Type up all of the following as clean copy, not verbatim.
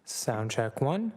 Sound check one.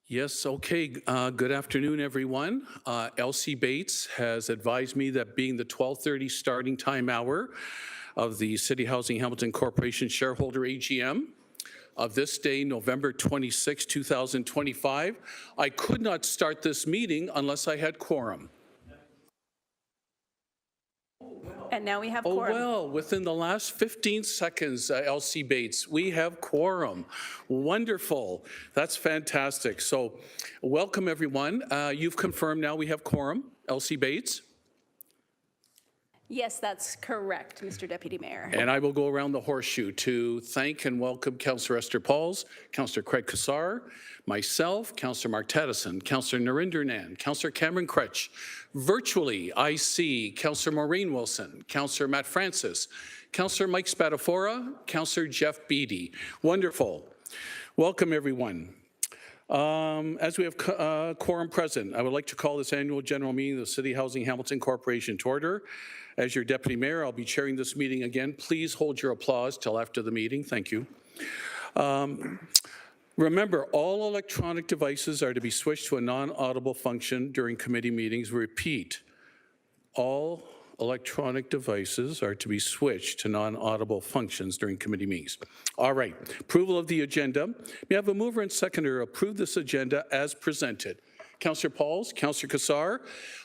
Yes, okay. Good afternoon, everyone. Elsie Bates has advised me that being the 12:30 starting time hour of the City Housing Hamilton Corporation Shareholder AGM of this day, November 26, 2025, I could not start this meeting unless I had quorum. And now we have Oh, quorum. well, within the last 15 seconds, Elsie Bates, we have quorum. Wonderful. That's fantastic. So welcome, everyone. You've confirmed now we have quorum. Elsie Bates. Yes, that's correct, Mr. Deputy Mayor. And I will go around the horseshoe to thank and welcome Councillor Esther Pauls, Councillor Craig Kassar, myself, Councillor Mark Taddison, Councillor Narinder Nan, Councillor Cameron Kretsch. Virtually, I see Councillor Maureen Wilson, Councillor Matt Francis, Councillor Mike Spadafora, Councillor Jeff Beattie. Wonderful. Welcome, everyone. As we have quorum present, I would like to call this annual general meeting of the City Housing Hamilton Corporation to order. As your Deputy Mayor, I'll be chairing this meeting again. Please hold your applause till after the meeting. Thank you. Remember, all electronic devices are to be switched to a non-audible function during committee meetings. Repeat, all electronic devices are to be switched to non-audible functions during committee meetings. All right, approval of the agenda. May I have a mover and seconder approve this agenda as presented? Councillor Pauls, Councillor Kassar.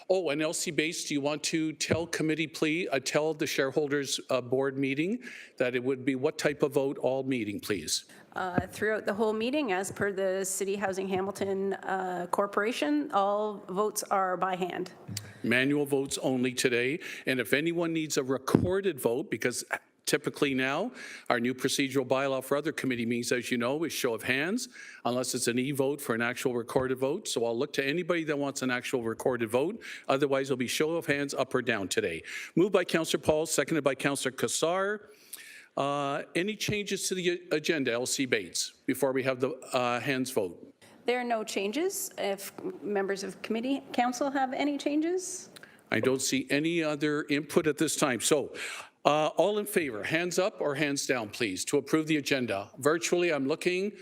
Oh, and Elsie Bates, do you want to tell committee, please, tell the shareholders board meeting that it would be what type of vote all meeting, please? Throughout the whole meeting, as per the City Housing Hamilton Corporation, all votes are by hand. Manual votes only today. And if anyone needs a recorded vote, because typically now, our new procedural bylaw for other committee meetings, as you know, is show of hands, unless it's an e-vote for an actual recorded vote. So I'll look to anybody that wants an actual recorded vote. Otherwise, it'll be show of hands up or down today. Moved by Councillor Paul, seconded by Councillor Kassar. Any changes to the agenda, Elsie Bates, before we have the hands vote? There are no changes. If members of committee council have any changes? I don't see any other input at this time. So all in favor, hands up or hands down, please, to approve the agenda. Virtually, I'm looking.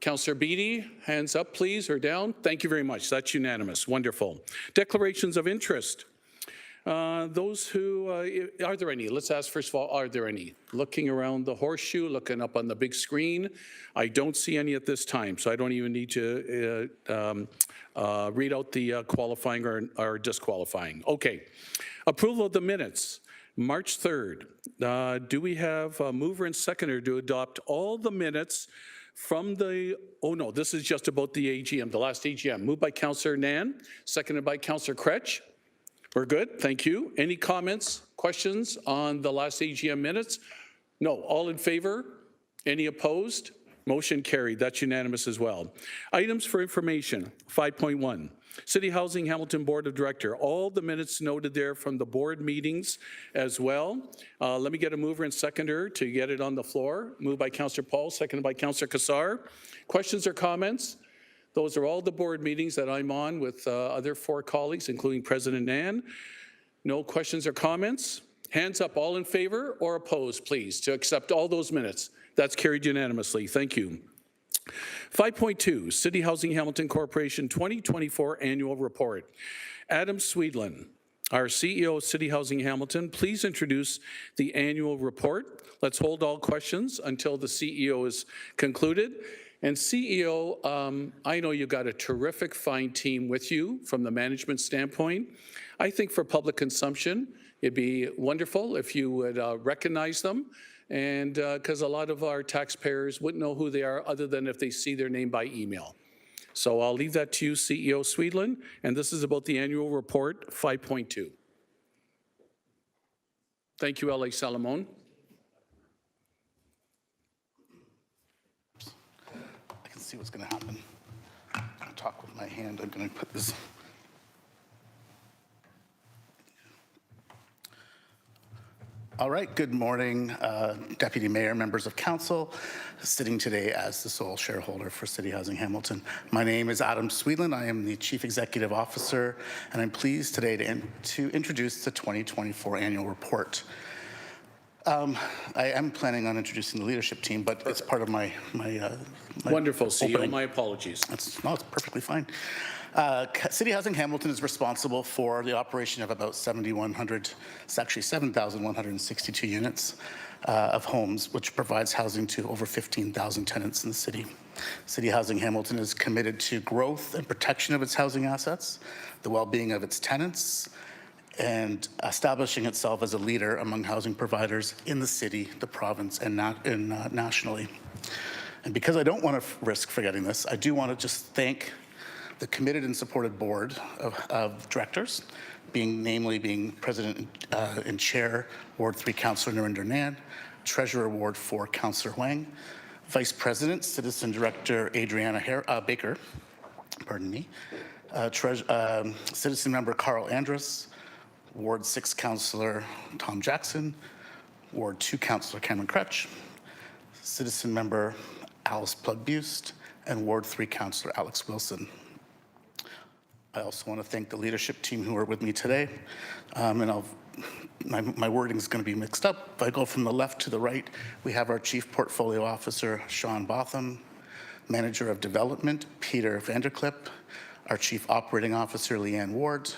Councillor Beattie, hands up, please, or down. Thank you very much. That's unanimous. Wonderful. Declarations of interest. Those who, are there any? Let's ask first of all, are there any? Looking around the horseshoe, looking up on the big screen, I don't see any at this time, so I don't even need to read out the qualifying or disqualifying. Okay, approval of the minutes. March 3rd. Do we have a mover and seconder to adopt all the minutes from the, oh no, this is just about the AGM, the last AGM. Moved by Councillor Nan, seconded by Councillor Kretsch. We're good, thank you. Any comments, questions on the last AGM minutes? No, all in favor? Any opposed? Motion carried, that's unanimous as well. Items for information, 5.1. City Housing Hamilton Board of Director, all the minutes noted there from the board meetings as well. Let me get a mover and seconder to get it on the floor. Moved by Councillor Paul, seconded by Councillor Kassar. Questions or comments? Those are all the board meetings that I'm on with other 4 colleagues, including President Nan. No questions or comments? Hands up, all in favor or opposed, please, to accept all those minutes. That's carried unanimously. Thank you. 5.2, City Housing Hamilton Corporation 2024 Annual Report. Adam Swedlin, our CEO of City Housing Hamilton, please introduce the annual report. Let's hold all questions until the CEO is concluded. And CEO, I know you've got a terrific, fine team with you from the management standpoint. I think for public consumption, it'd be wonderful if you would recognize them, and because a lot of our taxpayers wouldn't know who they are other than if they see their name by email. So I'll leave that to you, CEO Swedlin, and this is about the annual report 5.2. Thank you, L.A. Salamone. See what's going to happen. I'll talk with my hand. I'm going to put this. All right, good morning, Deputy Mayor, members of council, sitting today as the sole shareholder for City Housing Hamilton. My name is Adam Swedlin. I am the Chief Executive Officer, and I'm pleased today to introduce the 2024 annual report. I am planning on introducing the leadership team, but it's part of my Wonderful, CEO. opening. My apologies. It's perfectly fine. City Housing Hamilton is responsible for the operation of about 7,100, it's actually 7,162 units of homes, which provides housing to over 15,000 tenants in the city. City Housing Hamilton is committed to growth and protection of its housing assets, the well-being of its tenants, and establishing itself as a leader among housing providers in the city, the province, and nationally. And because I don't want to risk forgetting this, I do want to just thank the committed and supported board of directors, namely President and Chair, Ward 3 Councillor Narinder Nan, Treasurer Ward 4 Councillor Wang, Vice President, Citizen Director Adriana Baker, pardon me, Citizen Member Carl Andrus, Ward 6 Councillor Tom Jackson, Ward 2 Councillor Cameron Crutch, Citizen Member Alice Plug-Buste, and Ward 3 Councillor Alex Wilson. I also want to thank the leadership team who are with me today. My wording is going to be mixed up. If I go from the left to the right, we have our Chief Portfolio Officer, Sean Botham, Manager of Development, Peter Vanderklip, our Chief Operating Officer, Leanne Ward,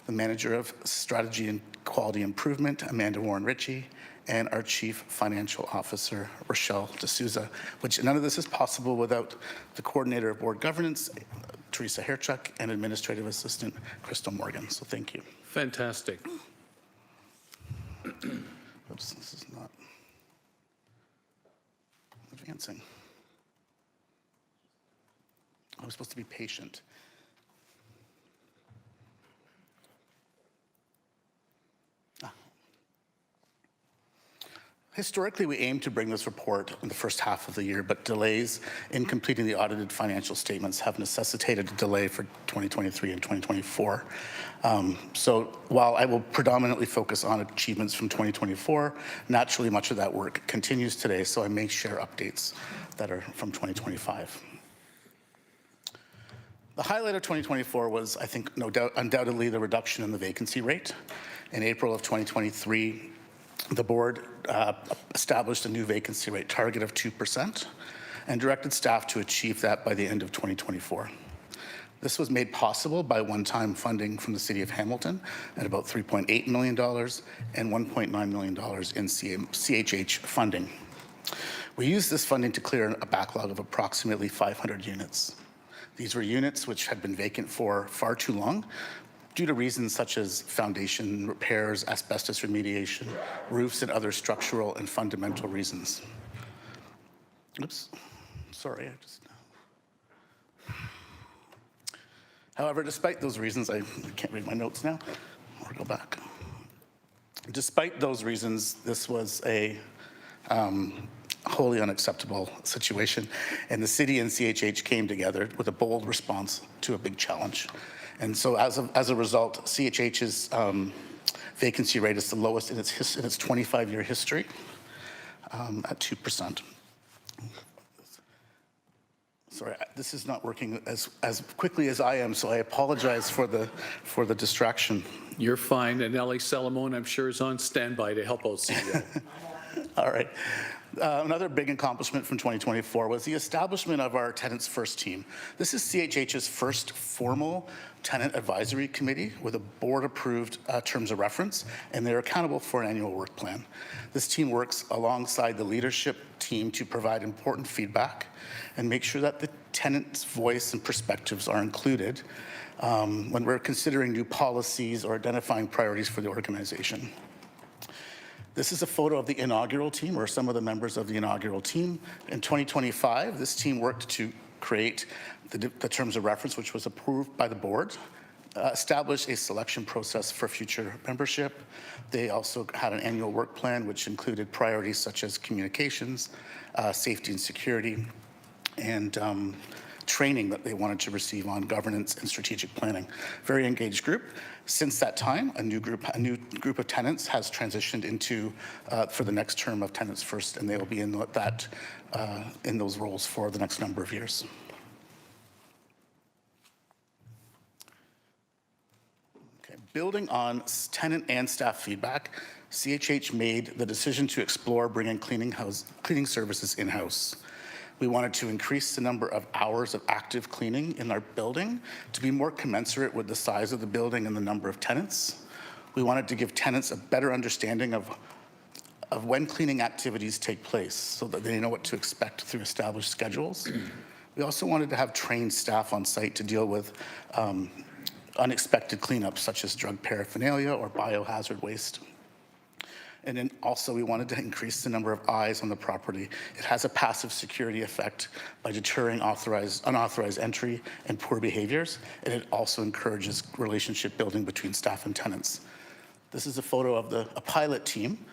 the Manager of Strategy and Quality Improvement, Amanda Warren-Ritchie, and our Chief Financial Officer, Rochelle D'Souza, which none of this is possible without the Coordinator of Board Governance, Teresa Herchuk, and Administrative Assistant, Crystal Morgan. So thank you. Fantastic. Oops, this is not advancing. I was supposed to be patient. Historically, we aim to bring this report in the first half of the year, but delays in completing the audited financial statements have necessitated a delay for 2023 and 2024. So while I will predominantly focus on achievements from 2024, naturally much of that work continues today, so I may share updates that are from 2025. The highlight of 2024 was, I think, no doubt, undoubtedly the reduction in the vacancy rate. In April of 2023, the board established a new vacancy rate target of 2% and directed staff to achieve that by the end of 2024. This was made possible by one-time funding from the City of Hamilton at about $3.8 million and $1.9 million in CHH funding. We used this funding to clear a backlog of approximately 500 units. These were units which had been vacant for far too long, due to reasons such as foundation repairs, asbestos remediation, roofs, and other structural and fundamental reasons. Oops, sorry, I just... However, despite those reasons, I can't read my notes now, or go back. Despite those reasons, this was a wholly unacceptable situation, and the city and CHH came together with a bold response to a big challenge. And so as a result, CHH's vacancy rate is the lowest in its 25-year history at 2%. Sorry, this is not working as quickly as I am, so I apologize for the distraction. You're fine, and Ellie Salamone, I'm sure, is on standby to help out CEO. All right. Another big accomplishment from 2024 was the establishment of our Tenants First team. This is CHH's first formal tenant advisory committee with a board-approved terms of reference, and they're accountable for an annual work plan. This team works alongside the leadership team to provide important feedback and make sure that the tenant's voice and perspectives are included when we're considering new policies or identifying priorities for the organization. This is a photo of the inaugural team, or some of the members of the inaugural team. In 2025, this team worked to create the terms of reference, which was approved by the board, establish a selection process for future membership. They also had an annual work plan, which included priorities such as communications, safety and security, and training that they wanted to receive on governance and strategic planning. Very engaged group. Since that time, a new group of tenants has transitioned into for the next term of Tenants First, and they will be in those roles for the next number of years. Okay, Building on tenant and staff feedback, CHH made the decision to explore bringing cleaning services in-house. We wanted to increase the number of hours of active cleaning in our building to be more commensurate with the size of the building and the number of tenants. We wanted to give tenants a better understanding of when cleaning activities take place so that they know what to expect through established schedules. We also wanted to have trained staff on site to deal with unexpected cleanups such as drug paraphernalia or biohazard waste. And then also we wanted to increase the number of eyes on the property. It has a passive security effect by deterring unauthorized entry and poor behaviors, and it also encourages relationship building between staff and tenants. This is a photo of a pilot team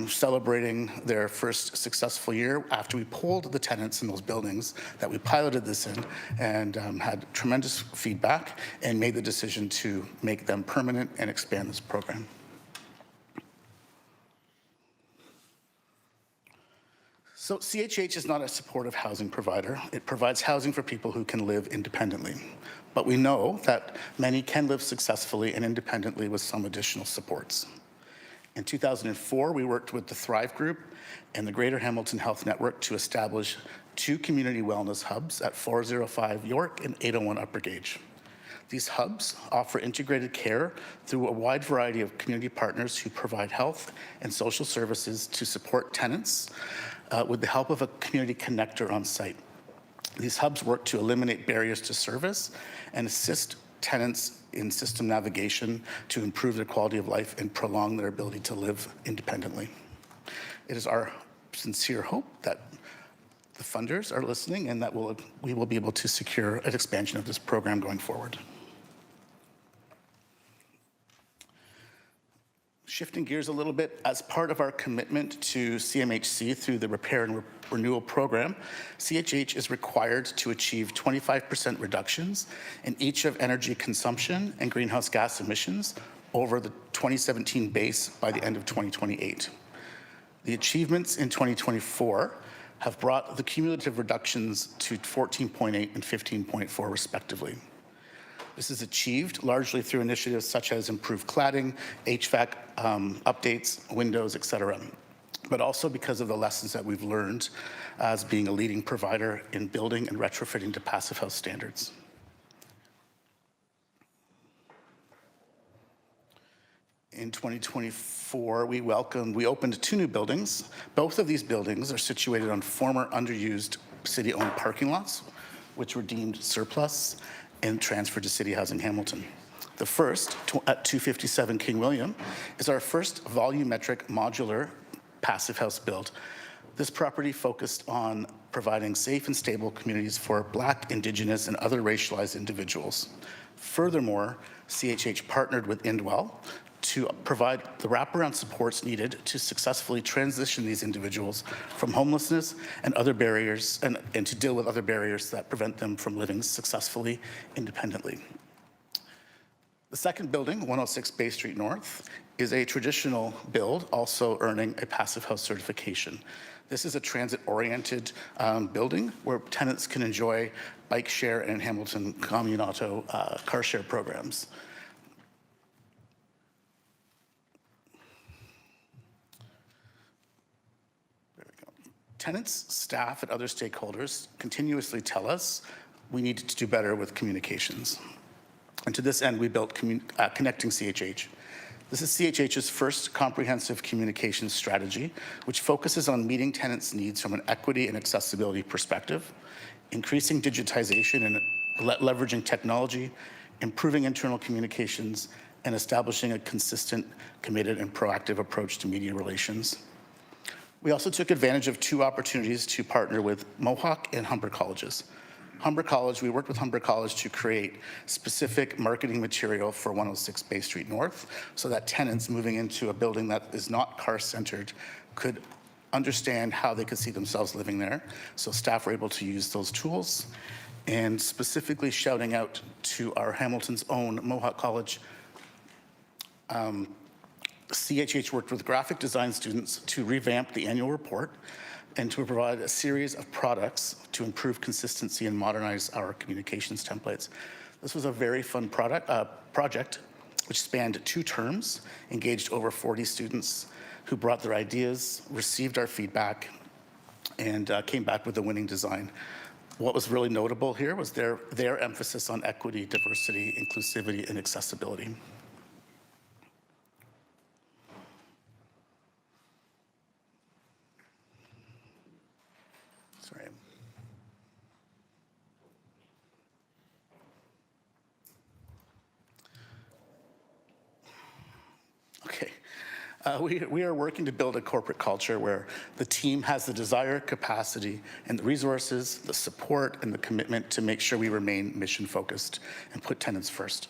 celebrating their first successful year after we polled the tenants in those buildings that we piloted this in and had tremendous feedback and made the decision to make them permanent and expand this program. So CHH is not a supportive housing provider. It provides housing for people who can live independently. But we know that many can live successfully and independently with some additional supports. In 2004, we worked with the Thrive Group and the Greater Hamilton Health Network to establish 2 community wellness hubs at 405 York and 801 Upper Gage. These hubs offer integrated care through a wide variety of community partners who provide health and social services to support tenants with the help of a community connector on site. These hubs work to eliminate barriers to service and assist tenants in system navigation to improve their quality of life and prolong their ability to live independently. It is our sincere hope that the funders are listening and that we will be able to secure an expansion of this program going forward. Shifting gears a little bit, as part of our commitment to CMHC through the Repair and Renewal Program, CHH is required to achieve 25% reductions in each of energy consumption and greenhouse gas emissions over the 2017 base by the end of 2028. The achievements in 2024 have brought the cumulative reductions to 14.8 and 15.4 respectively. This is achieved largely through initiatives such as improved cladding, HVAC updates, windows, et cetera, but also because of the lessons that we've learned as being a leading provider in building and retrofitting to passive house standards. In 2024, we opened 2 new buildings. Both of these buildings are situated on former underused city-owned parking lots, which were deemed surplus and transferred to CityHousing Hamilton. The first, at 257 King William, is our first volumetric modular passive house build. This property focused on providing safe and stable communities for Black, Indigenous, and other racialized individuals. Furthermore, CHH partnered with Indwell to provide the wraparound supports needed to successfully transition these individuals from homelessness and other barriers, and to deal with other barriers that prevent them from living successfully independently. The second building, 106 Bay Street North, is a traditional build, also earning a passive house certification. This is a transit-oriented building where tenants can enjoy bike share and Hamilton Commune Auto car share programs. Tenants, staff, and other stakeholders continuously tell us we need to do better with communications. And to this end, we built Connecting CHH. This is CHH's first comprehensive communications strategy, which focuses on meeting tenants' needs from an equity and accessibility perspective, increasing digitization and leveraging technology, improving internal communications, and establishing a consistent, committed, and proactive approach to media relations. We also took advantage of 2 opportunities to partner with Mohawk and Humber Colleges. We worked with Humber College to create specific marketing material for 106 Bay Street North so that tenants moving into a building that is not car-centered could understand how they could see themselves living there. So staff were able to use those tools, and specifically shouting out to our Hamilton's own Mohawk College, CHH worked with graphic design students to revamp the annual report and to provide a series of products to improve consistency and modernize our communications templates. This was a very fun project. which spanned 2 terms, engaged over 40 students who brought their ideas, received our feedback, and came back with a winning design. What was really notable here was their emphasis on equity, diversity, inclusivity, and accessibility. Sorry. Okay. We are working to build a corporate culture where the team has the desire, capacity, and the resources, the support, and the commitment to make sure we remain mission-focused and put tenants first.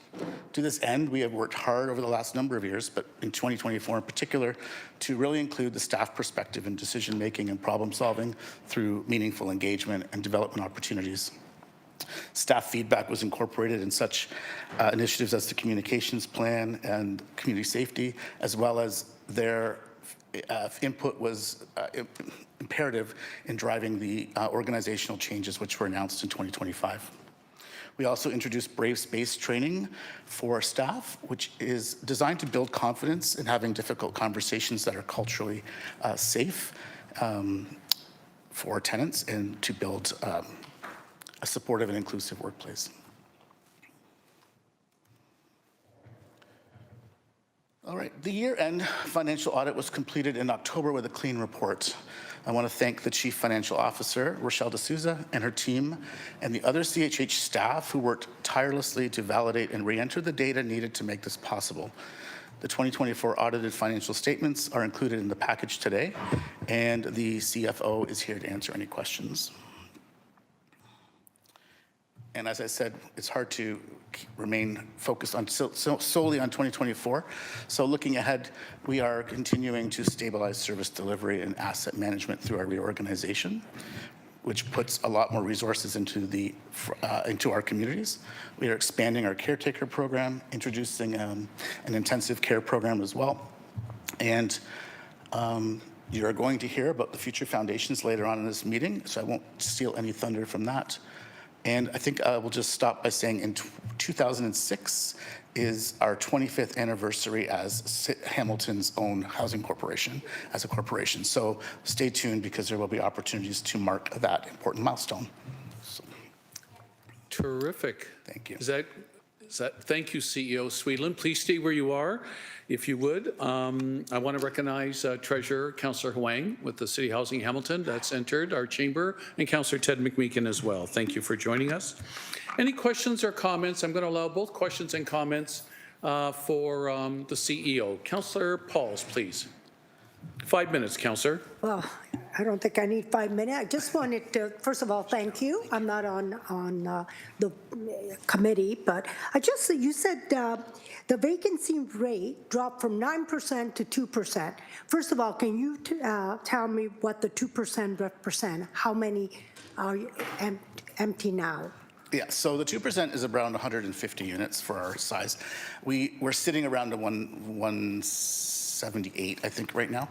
To this end, we have worked hard over the last number of years, but in 2024 in particular, to really include the staff perspective in decision-making and problem-solving through meaningful engagement and development opportunities. Staff feedback was incorporated in such initiatives as the communications plan and community safety, as well as their input was imperative in driving the organizational changes which were announced in 2025. We also introduced Brave Space training for staff, which is designed to build confidence in having difficult conversations that are culturally safe for tenants and to build a supportive and inclusive workplace. All right, the year-end financial audit was completed in October with a clean report. I want to thank the Chief Financial Officer, Rochelle D'Souza, and her team, and the other CHH staff who worked tirelessly to validate and re-enter the data needed to make this possible. The 2024 audited financial statements are included in the package today, and the CFO is here to answer any questions. And as I said, it's hard to remain focused on solely on 2024. So looking ahead, we are continuing to stabilize service delivery and asset management through our reorganization, which puts a lot more resources into our communities. We are expanding our caretaker program, introducing an intensive care program as well. And you are going to hear about the future foundations later on in this meeting, so I won't steal any thunder from that. And I think I will just stop by saying in 2006 is our 25th anniversary as Hamilton's own housing corporation, as a corporation. So stay tuned because there will be opportunities to mark that important milestone. So, Terrific. thank you. Thank you, CEO Sweetland. Please stay where you are, if you would. I want to recognize Treasurer Councillor Huang with the City Housing Hamilton that's entered our chamber, and Councillor Ted McMeekin as well. Thank you for joining us. Any questions or comments? I'm going to allow both questions and comments for the CEO. Councillor Pauls, please. 5 minutes, Councillor. Well, I don't think I need 5 minutes. I just wanted to, first of all, thank you. I'm not on the committee, but you said the vacancy rate dropped from 9% to 2%. First of all, can you tell me what the 2% represent? How many are empty now? Yeah, so the 2% is around 150 units for our size. We're sitting around the 178, I think, right now.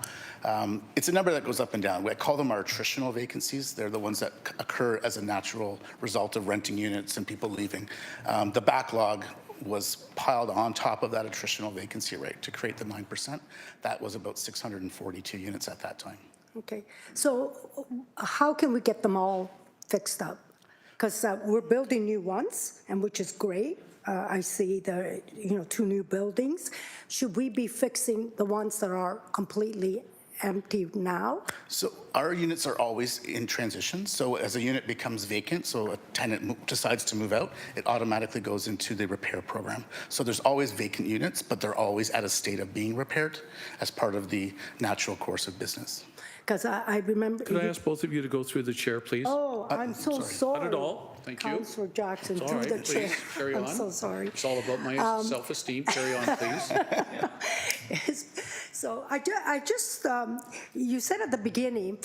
It's a number that goes up and down. I call them our attritional vacancies. They're the ones that occur as a natural result of renting units and people leaving. The backlog was piled on top of that attritional vacancy rate to create the 9%. That was about 642 units at that time. Okay, so how can we get them all fixed up? Because we're building new ones, and which is great. I see the 2 new buildings. Should we be fixing the ones that are completely empty now? So our units are always in transition. So as a unit becomes vacant, so a tenant decides to move out, it automatically goes into the repair program. So there's always vacant units, but they're always at a state of being repaired as part of the natural course of business. Because I remember... Could I ask both of you to go through the chair, please? Oh, I'm so sorry. Not at all. Thank you. Councillor Jackson, It's all through right. the chair. Please, carry on. I'm so sorry. It's all about my self-esteem. Carry on, please. So I just, you said at the beginning,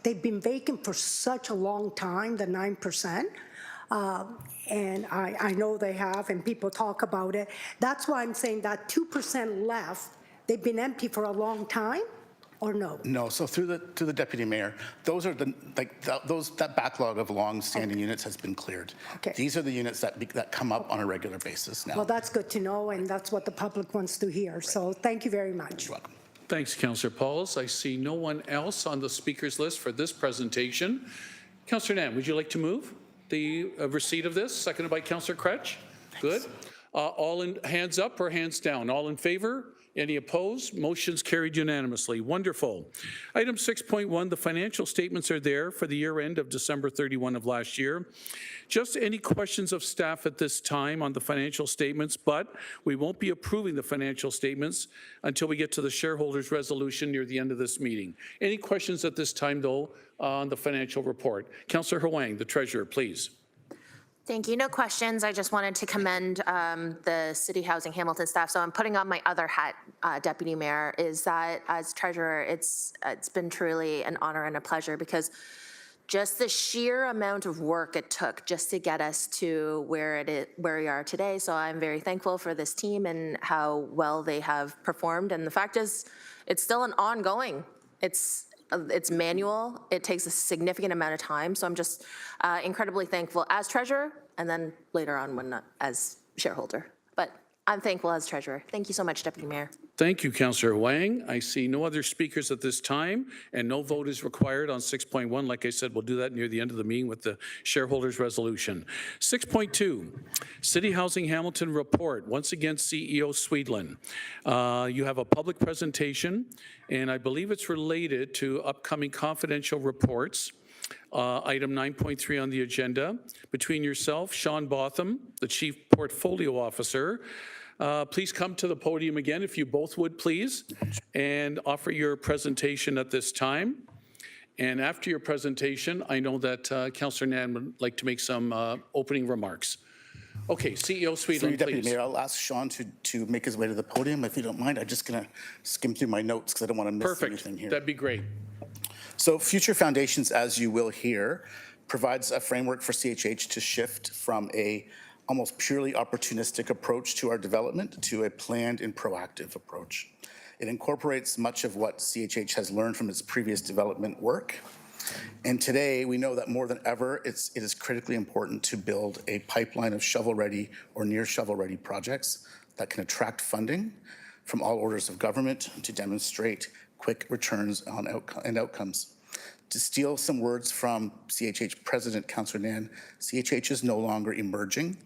they've been vacant for such a long time, the 9%. And I know they have, and people talk about it. That's why I'm saying that 2% left, they've been empty for a long time? or no? No, so through the deputy mayor, those are that backlog of long-standing units has been cleared. Okay. These are the units that come up on a regular basis now. Well, that's good to know, and that's what the public wants to hear. So thank you very much. You're welcome. Thanks, Councillor Pauls. I see no one else on the speakers list for this presentation. Councillor Nam, would you like to move the receipt of this? Seconded by Councillor Kretsch. Good. All in hands up or hands down? All in favor? Any opposed? Motion's carried unanimously. Wonderful. Item 6.1, the financial statements are there for the year end of December 31 of last year. Just any questions of staff at this time on the financial statements, but we won't be approving the financial statements until we get to the shareholders resolution near the end of this meeting. Any questions at this time, though, on the financial report? Councillor Huang, the treasurer, please. Thank you. No questions. I just wanted to commend the City Housing Hamilton staff. So I'm putting on my other hat, Deputy Mayor, is that as treasurer, it's been truly an honor and a pleasure because just the sheer amount of work it took just to get us to where we are today. So I'm very thankful for this team and how well they have performed. And the fact is, it's still an ongoing. It's manual. It takes a significant amount of time. So I'm just incredibly thankful as treasurer and then later on when as shareholder. But I'm thankful as treasurer. Thank you so much, Deputy Mayor. Thank you, Councillor Huang. I see no other speakers at this time, and no vote is required on 6.1. Like I said, we'll do that near the end of the meeting with the shareholders' resolution. 6.2, City Housing Hamilton report. Once again, CEO Sweetland. You have a public presentation, and I believe it's related to upcoming confidential reports. Item 9.3 on the agenda. Between yourself, Sean Botham, the Chief Portfolio Officer, please come to the podium again, if you both would, please, and offer your presentation at this time. And after your presentation, I know that Councillor Nan would like to make some opening remarks. Okay, CEO Sweetland, Deputy please. Mayor, I'll ask Sean to make his way to the podium, if you don't mind. I'm just going to skim through my notes because I don't want to miss anything here. That'd be great. So Future Foundations, as you will hear, provides a framework for CHH to shift from a almost purely opportunistic approach to our development to a planned and proactive approach. It incorporates much of what CHH has learned from its previous development work. And today, we know that more than ever, it is critically important to build a pipeline of shovel-ready or near shovel-ready projects that can attract funding from all orders of government to demonstrate quick returns on outcomes. To steal some words from CHH President Councillor Nan, CHH is no longer emerging,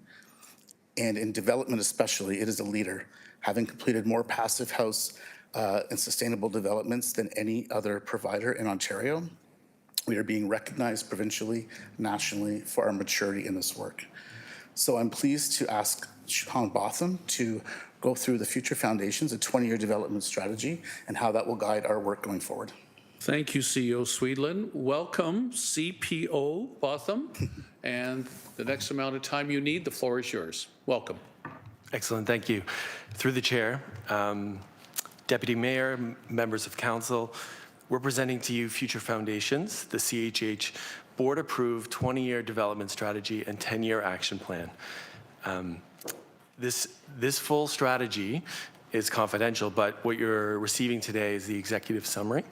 and in development especially, it is a leader, having completed more passive house and sustainable developments than any other provider in Ontario. We are being recognized provincially, nationally for our maturity in this work. So I'm pleased to ask Sean Botham to go through the Future Foundations, a 20-year development strategy, and how that will guide our work going forward. Thank you, CEO Sweetland. Welcome, CPO Botham. And the next amount of time you need, the floor is yours. Welcome. Excellent, thank you. Through the chair, Deputy Mayor, members of council, we're presenting to you Future Foundations, the CHH board-approved 20-year development strategy and 10-year action plan. This full strategy is confidential, but what you're receiving today is the executive summary,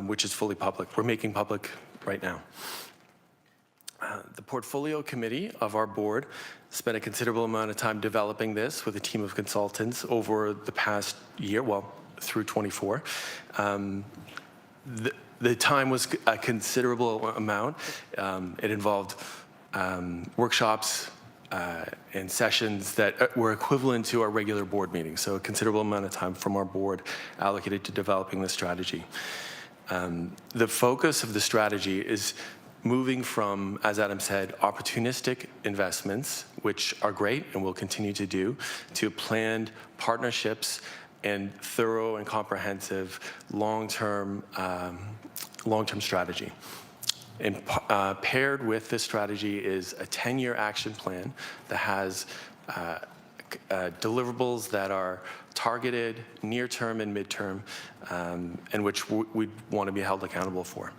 which is fully public. We're making public right now. The portfolio committee of our board spent a considerable amount of time developing this with a team of consultants over the past year, well, through 24. The time was a considerable amount. It involved workshops and sessions that were equivalent to our regular board meetings, so a considerable amount of time from our board allocated to developing the strategy. The focus of the strategy is moving from, as Adam said, opportunistic investments, which are great and will continue to do, to planned partnerships and thorough and comprehensive long-term strategy. And paired with this strategy is a 10-year action plan that has deliverables that are targeted, near-term and mid-term, and which we want to be held accountable for.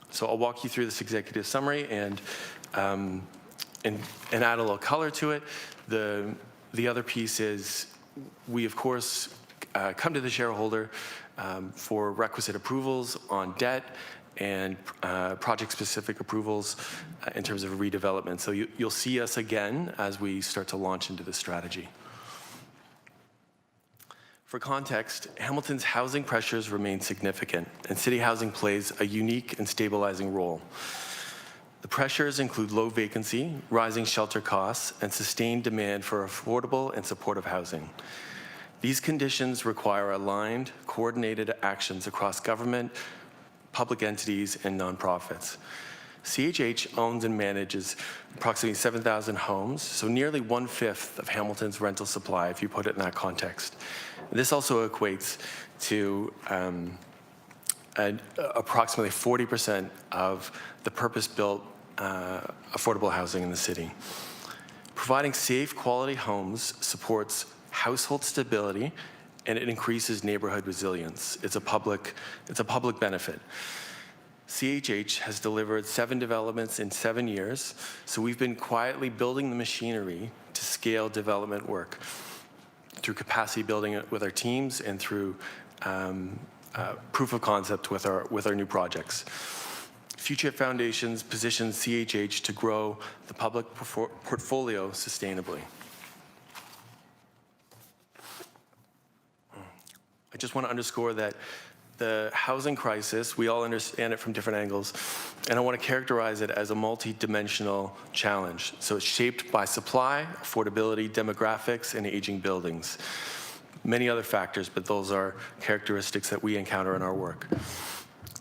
So I'll walk you through this executive summary and add a little color to it. The other piece is we, of course, come to the shareholder for requisite approvals on debt and project-specific approvals in terms of redevelopment. So you'll see us again as we start to launch into this strategy. For context, Hamilton's housing pressures remain significant, and City Housing plays a unique and stabilizing role. The pressures include low vacancy, rising shelter costs, and sustained demand for affordable and supportive housing. These conditions require aligned, coordinated actions across government, public entities, and nonprofits. CHH owns and manages approximately 7,000 homes, so nearly 1/5 of Hamilton's rental supply, if you put it in that context. This also equates to approximately 40% of the purpose-built affordable housing in the city. Providing safe, quality homes supports household stability, and it increases neighborhood resilience. It's a public benefit. CHH has delivered 7 developments in 7 years, so we've been quietly building the machinery to scale development work through capacity building with our teams and through proof of concept with our new projects. Future Foundations positions CHH to grow the public portfolio sustainably. I just want to underscore that the housing crisis, we all understand it from different angles, and I want to characterize it as a multi-dimensional challenge. So it's shaped by supply, affordability, demographics, and aging buildings. Many other factors, but those are characteristics that we encounter in our work.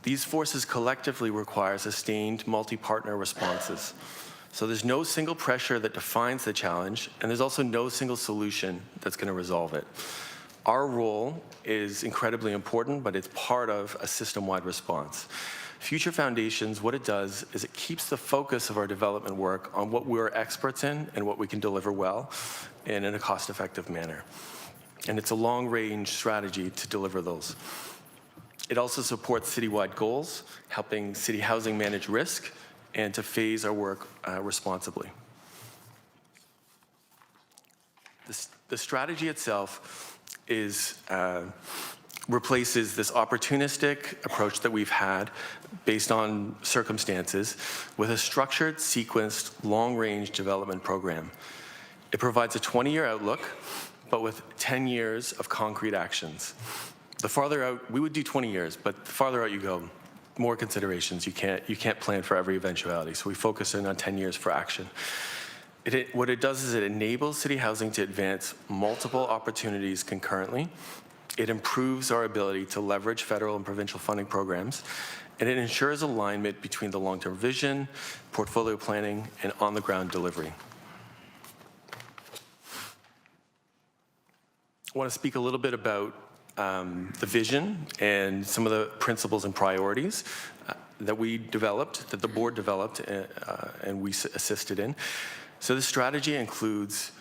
These forces collectively require sustained multi-partner responses. So there's no single pressure that defines the challenge, and there's also no single solution that's going to resolve it. Our role is incredibly important, but it's part of a system-wide response. Future Foundations, what it does is it keeps the focus of our development work on what we're experts in and what we can deliver well and in a cost-effective manner. And it's a long-range strategy to deliver those. It also supports citywide goals, helping City Housing manage risk and to phase our work responsibly. The strategy itself replaces this opportunistic approach that we've had based on circumstances with a structured, sequenced, long-range development program. It provides a 20-year outlook, but with 10 years of concrete actions. The farther out, we would do 20 years, but the farther out you go, more considerations. You can't plan for every eventuality, so we focus in on 10 years for action. What it does is it enables City Housing to advance multiple opportunities concurrently. It improves our ability to leverage federal and provincial funding programs, and it ensures alignment between the long-term vision, portfolio planning, and on-the-ground delivery. I want to speak a little bit about the vision and some of the principles and priorities that we developed, that the board developed, and we assisted in. So the strategy includes,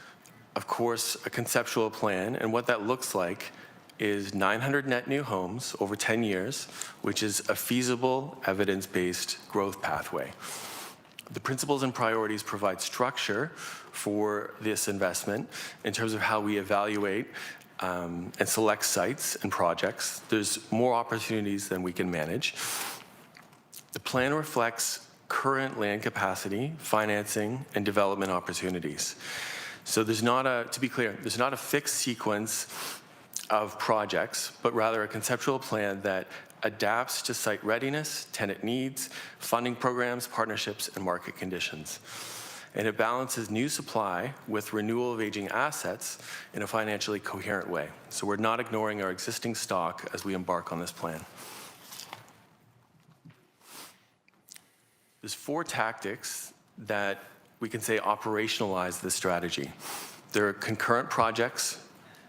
of course, a conceptual plan, and what that looks like is 900 net new homes over 10 years, which is a feasible, evidence-based growth pathway. The principles and priorities provide structure for this investment in terms of how we evaluate and select sites and projects. There's more opportunities than we can manage. The plan reflects current land capacity, financing, and development opportunities. So to be clear, there's not a fixed sequence of projects, but rather a conceptual plan that adapts to site readiness, tenant needs, funding programs, partnerships, and market conditions. And it balances new supply with renewal of aging assets in a financially coherent way. So we're not ignoring our existing stock as we embark on this plan. There's 4 tactics that we can say operationalize this strategy. There are concurrent projects,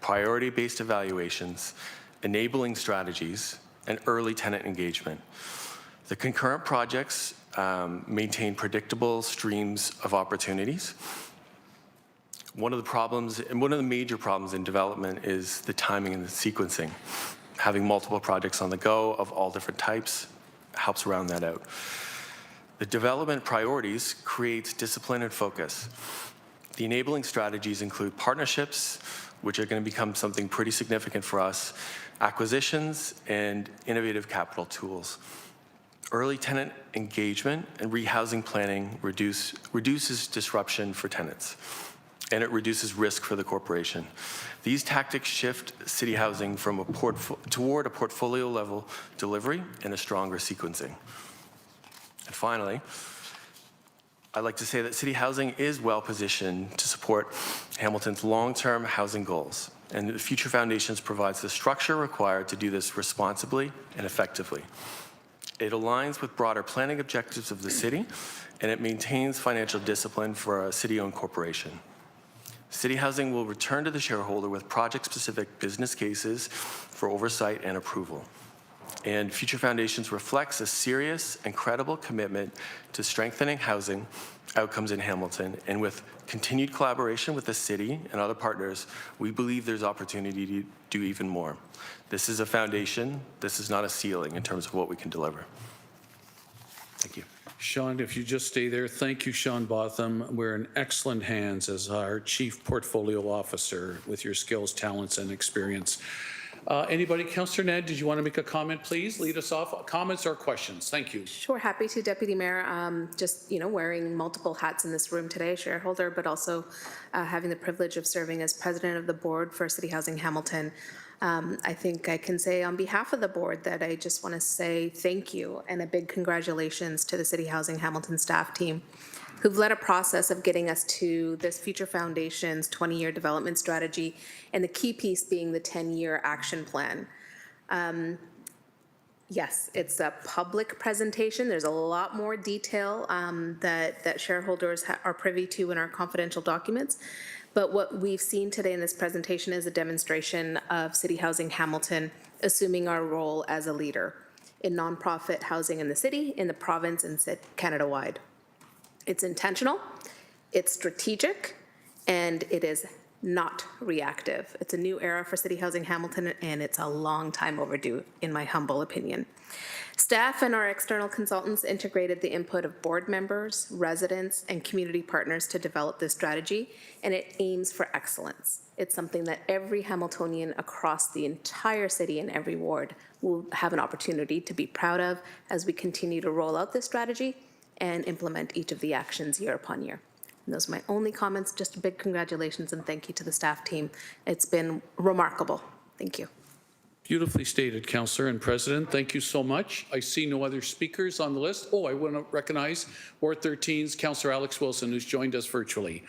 priority-based evaluations, enabling strategies, and early tenant engagement. The concurrent projects maintain predictable streams of opportunities. One of the major problems in development is the timing and the sequencing. Having multiple projects on the go of all different types helps round that out. The development priorities creates discipline and focus. The enabling strategies include partnerships, which are going to become something pretty significant for us, acquisitions, and innovative capital tools. Early tenant engagement and rehousing planning reduces disruption for tenants, and it reduces risk for the corporation. These tactics shift City Housing from toward a portfolio-level delivery and a stronger sequencing. And finally, I'd like to say that City Housing is well-positioned to support Hamilton's long-term housing goals, and the Future Foundations provides the structure required to do this responsibly and effectively. It aligns with broader planning objectives of the city, and it maintains financial discipline for a city-owned corporation. City Housing will return to the shareholder with project-specific business cases for oversight and approval. And Future Foundations reflects a serious and credible commitment to strengthening housing outcomes in Hamilton. And with continued collaboration with the city and other partners, we believe there's opportunity to do even more. This is a foundation. This is not a ceiling in terms of what we can deliver. Thank you. Sean, if you just stay there. Thank you, Sean Botham. We're in excellent hands as our Chief Portfolio Officer with your skills, talents, and experience. Anybody? Councillor Ned, did you want to make a comment, please? Lead us off. Comments or questions? Thank you. Sure, happy to, Deputy Mayor. Just, wearing multiple hats in this room today, shareholder, but also having the privilege of serving as president of the board for City Housing Hamilton. I think I can say on behalf of the board that I just want to say thank you and a big congratulations to the City Housing Hamilton staff team who've led a process of getting us to this Future Foundation's 20-year development strategy, and the key piece being the 10-year action plan. Yes, it's a public presentation. There's a lot more detail that shareholders are privy to in our confidential documents. But what we've seen today in this presentation is a demonstration of City Housing Hamilton assuming our role as a leader in nonprofit housing in the city, in the province, and Canada-wide. It's intentional, it's strategic, and it is not reactive. It's a new era for City Housing Hamilton, and it's a long time overdue, in my humble opinion. Staff and our external consultants integrated the input of board members, residents, and community partners to develop this strategy, and it aims for excellence. It's something that every Hamiltonian across the entire city and every ward will have an opportunity to be proud of as we continue to roll out this strategy and implement each of the actions year upon year. And those are my only comments. Just a big congratulations and thank you to the staff team. It's been remarkable. Thank you. Beautifully stated, Councillor and President. Thank you so much. I see no other speakers on the list. Oh, I want to recognize Ward 13's Councillor Alex Wilson, who's joined us virtually.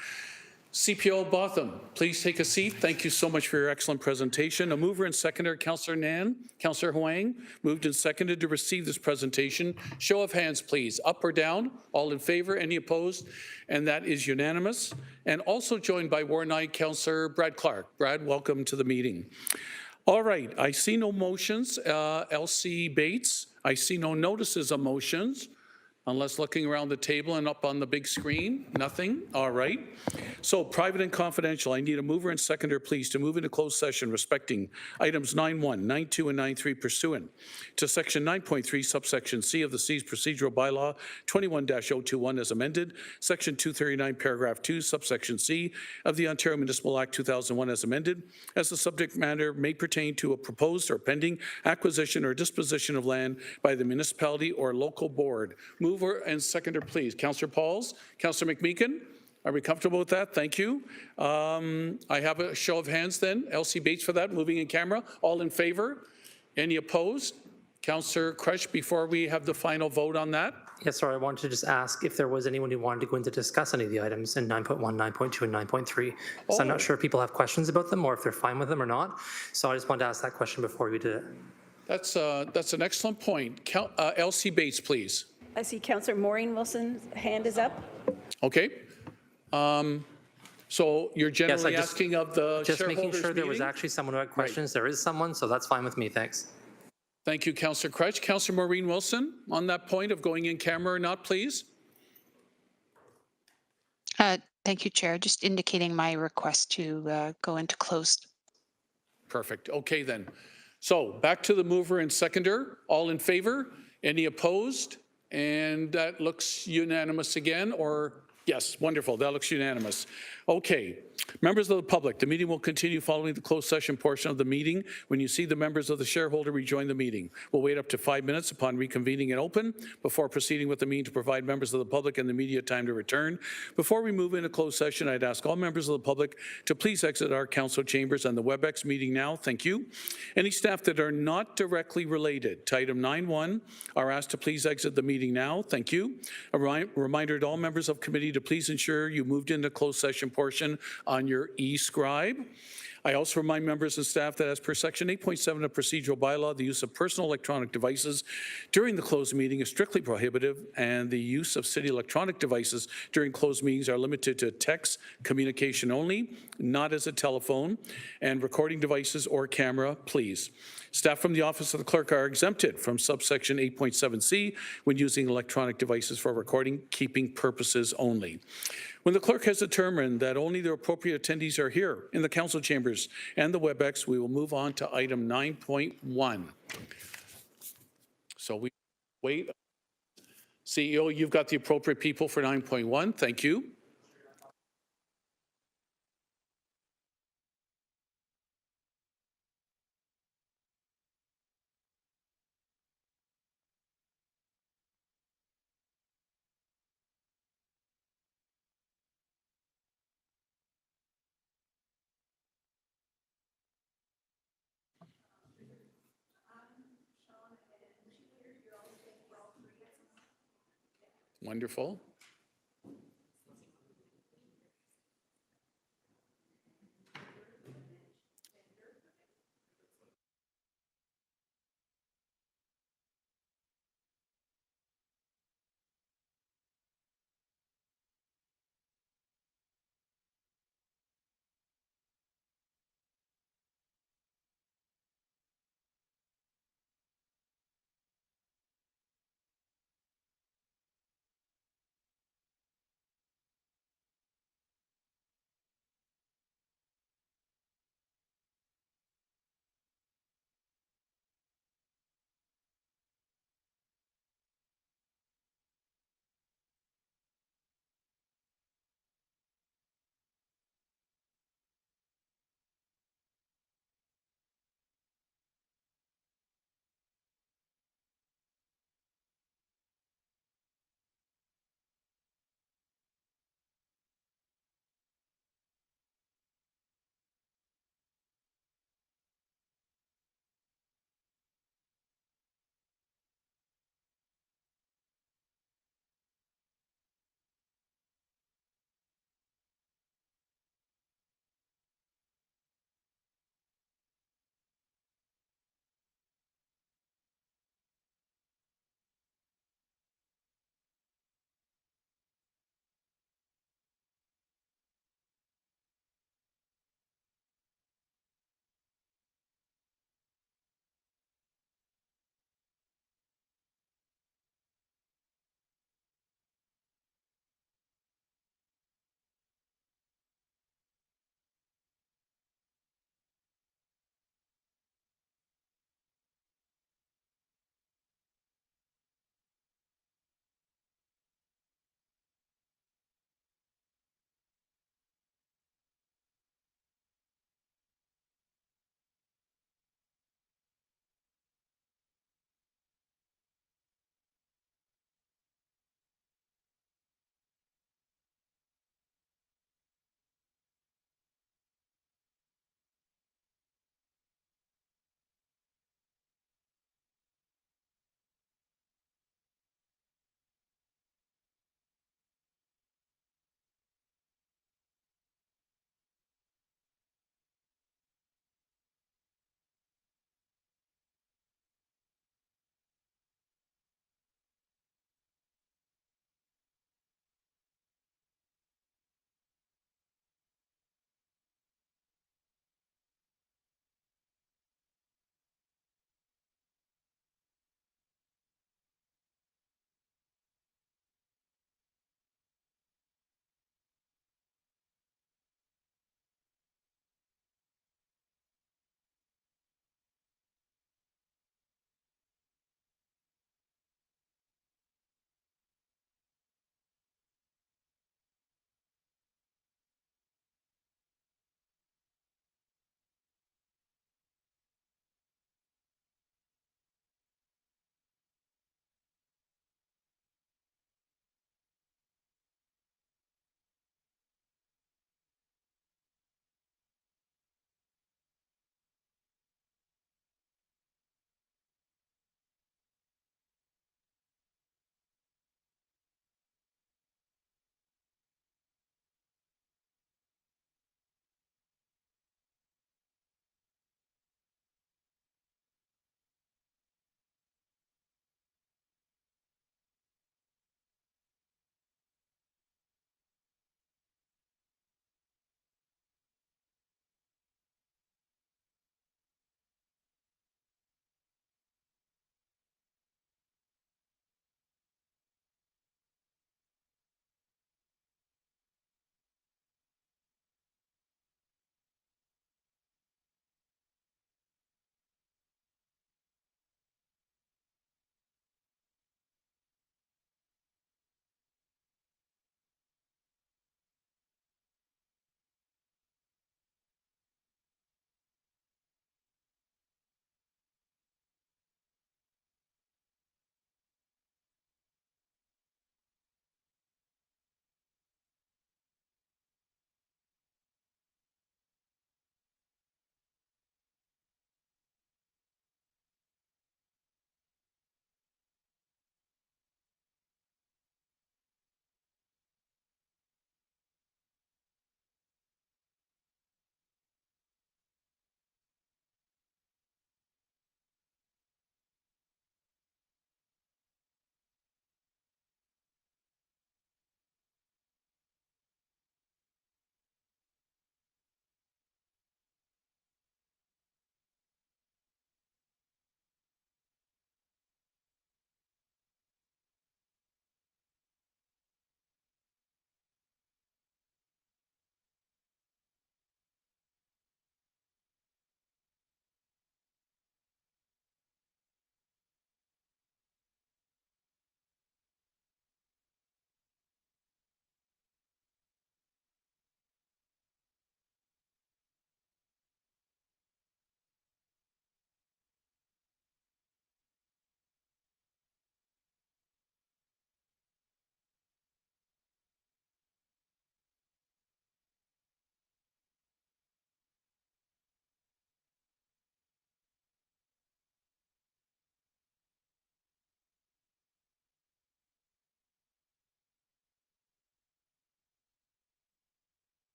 CPO Botham, please take a seat. Thank you so much for your excellent presentation. A mover and seconder, Councillor Nan. Councillor Huang, moved and seconded to receive this presentation. Show of hands, please. Up or down? All in favor? Any opposed? And that is unanimous. And also joined by Ward 9 Councillor Brad Clark. Brad, welcome to the meeting. All right, I see no motions. LC Bates, I see no notices of motions. Unless looking around the table and up on the big screen, nothing. All right. So private and confidential, I need a mover and seconder, please, to move into closed session respecting items 9.1, 9.2, and 9.3 pursuant to section 9.3, subsection C of the C's procedural bylaw 21-021 as amended, section 239, paragraph 2, subsection C of the Ontario Municipal Act 2001 as amended, as the subject matter may pertain to a proposed or pending acquisition or disposition of land by the municipality or local board. Mover and seconder, please. Councillor Pauls, Councillor McMeekin, are we comfortable with that? Thank you. I have a show of hands then. LC Bates for that, moving in camera. All in favor? Any opposed? Councillor Crush, before we have the final vote on that. Yes, sir. I wanted to just ask if there was anyone who wanted to go in to discuss any of the items in 9.1, 9.2, and 9.3. So I'm not sure if people have questions about them or if they're fine with them or not. So I just wanted to ask that question before we did it. That's an excellent point. LC Bates, please. I see Councillor Maureen Wilson's hand is up. Okay. So you're generally asking of the just shareholders making sure there was meeting? actually someone who had questions. Right. There is someone, so that's fine with me. Thanks. Thank you, Councillor Crutch. Councillor Maureen Wilson, on that point of going in camera or not, please. Thank you, Chair. Just indicating my request to go into closed. Perfect. Okay, then. So back to the mover and seconder. All in favor? Any opposed? And that looks unanimous again, or yes, wonderful. That looks unanimous. Okay, members of the public, the meeting will continue following the closed session portion of the meeting. When you see the members of the shareholder rejoin the meeting, we'll wait up to 5 minutes upon reconvening in open before proceeding with the meeting to provide members of the public and the media time to return. Before we move into closed session, I'd ask all members of the public to please exit our council chambers and the WebEx meeting now. Thank you. Any staff that are not directly related to item 9.1 are asked to please exit the meeting now. Thank you. A reminder to all members of committee to please ensure you moved into closed session portion on your e-scribe. I also remind members and staff that as per section 8.7 of procedural bylaw, the use of personal electronic devices during the closed meeting is strictly prohibited, and the use of city electronic devices during closed meetings are limited to text communication only, not as a telephone, and recording devices or camera, please. Staff from the Office of the Clerk are exempted from subsection 8.7c when using electronic devices for recording keeping purposes only. When the clerk has determined that only the appropriate attendees are here in the council chambers and the WebEx, we will move on to item 9.1. So we wait. CEO, you've got the appropriate people for 9.1. Thank you. Wonderful.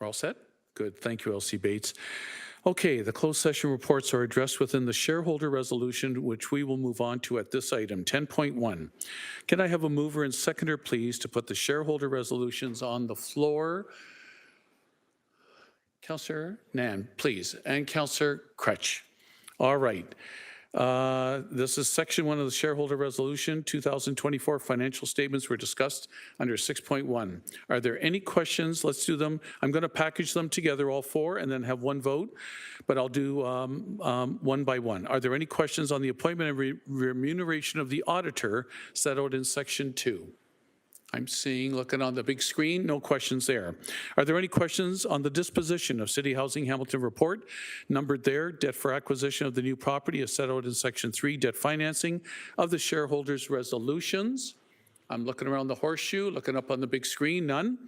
We're all set? Good. Thank you, Elsie Bates. Okay, the closed session reports are addressed within the shareholder resolution, which we will move on to at this item, 10.1. Can I have a mover and seconder, please, to put the shareholder resolutions on the floor? Councillor Nan, please, and Councillor Kretsch. All right. This is section 1 of the shareholder resolution. 2024 financial statements were discussed under 6.1. Are there any questions? Let's do them. I'm going to package them together, all four, and then have one vote, but I'll do one by one. Are there any questions on the appointment and remuneration of the auditor set out in section 2? I'm seeing, looking on the big screen, no questions there. Are there any questions on the disposition of City Housing Hamilton report? Numbered there, debt for acquisition of the new property is set out in section 3, debt financing of the shareholders' resolutions. I'm looking around the horseshoe, looking up on the big screen, none.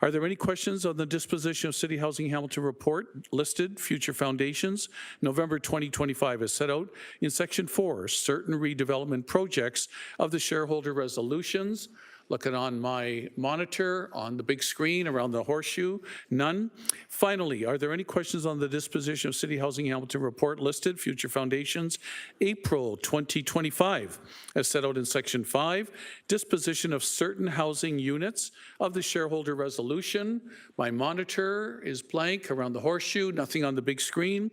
Are there any questions on the disposition of City Housing Hamilton report listed, future foundations, November 2025 is set out in section 4, certain redevelopment projects of the shareholder resolutions. Looking on my monitor, on the big screen, around the horseshoe, none. Finally, are there any questions on the disposition of City Housing Hamilton report listed, future foundations, April 2025, as set out in section 5, disposition of certain housing units of the shareholder resolution. My monitor is blank around the horseshoe, nothing on the big screen.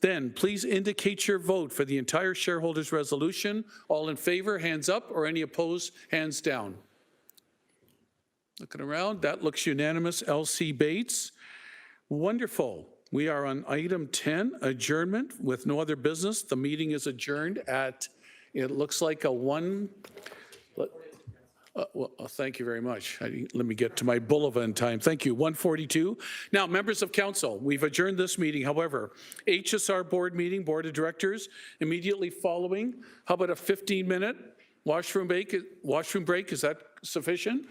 Then please indicate your vote for the entire shareholders resolution. All in favor, hands up, or any opposed, hands down. Looking around, that looks unanimous. Elsie Bates. Wonderful. We are on item 10, adjournment with no other business. The meeting is adjourned at, it looks like a one. Well, thank you very much. Let me get to my bulletin time. Thank you. 1:42. Now, members of council, we've adjourned this meeting. However, HSR board meeting, board of directors, immediately following. How about a 15-minute washroom break? Is that sufficient?